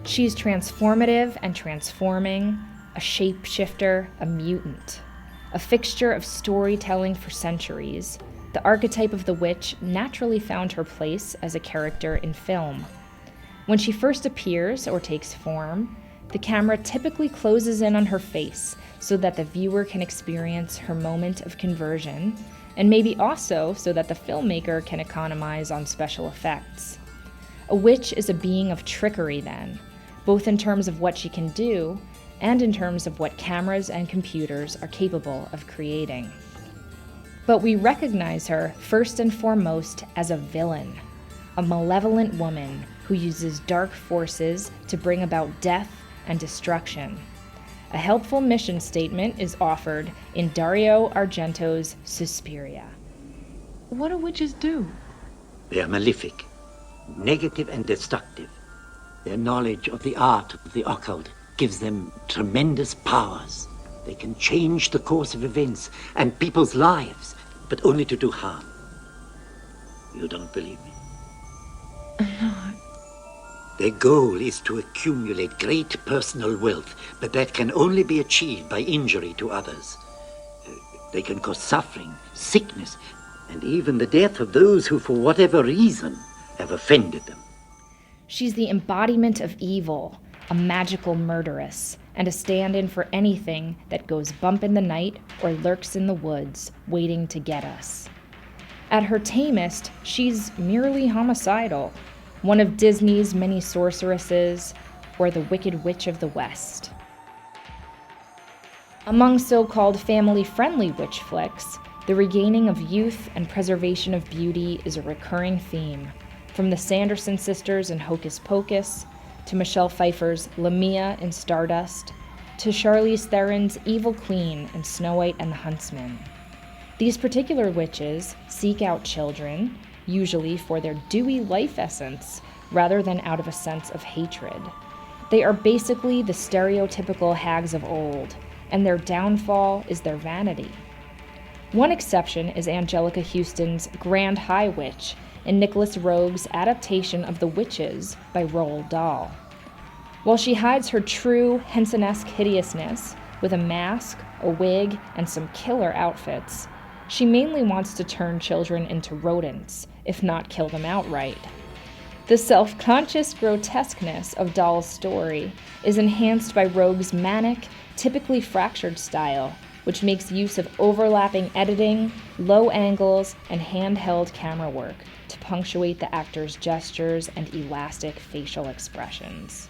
She's transformative and transforming, a shapeshifter, a mutant. A fixture of storytelling for centuries, the archetype of the witch naturally found her place as a character in film. When she first appears or takes form, the camera typically closes in on her face so that the viewer can experience her moment of conversion, and maybe also so that the filmmaker can economize on special effects. A witch is a being of trickery then, both in terms of what she can do and in terms of what cameras and computers are capable of creating. But we recognize her first and foremost as a villain, a malevolent woman who uses dark forces to bring about death and destruction. A helpful mission statement is offered in Dario Argento's Suspiria. What do witches do? They are malefic, negative and destructive. Their knowledge of the art of the occult gives them tremendous powers. They can change the course of events and people's lives, but only to do harm. You don't believe me? No. Their goal is to accumulate great personal wealth, but that can only be achieved by injury to others. They can cause suffering, sickness, and even the death of those who, for whatever reason, have offended them. She's the embodiment of evil, a magical murderess, and a stand-in for anything that goes bump in the night or lurks in the woods, waiting to get us. At her tamest, she's merely homicidal, one of Disney's many sorceresses, or the Wicked Witch of the West. Among so-called family-friendly witch flicks, the regaining of youth and preservation of beauty is a recurring theme, from the Sanderson sisters in Hocus Pocus, to Michelle Pfeiffer's Lamia in Stardust, to Charlize Theron's Evil Queen in Snow White and the Huntsman. These particular witches seek out children, usually for their dewy life essence, rather than out of a sense of hatred. They are basically the stereotypical hags of old, and their downfall is their vanity. One exception is Angelica Houston's Grand High Witch in Nicholas Roeg's adaptation of The Witches by Roald Dahl. While she hides her true Henson-esque hideousness with a mask, a wig, and some killer outfits, she mainly wants to turn children into rodents, if not kill them outright. The self-conscious grotesqueness of Dahl's story is enhanced by Roeg's manic, typically fractured style, which makes use of overlapping editing, low angles, and handheld camera work to punctuate the actor's gestures and elastic facial expressions.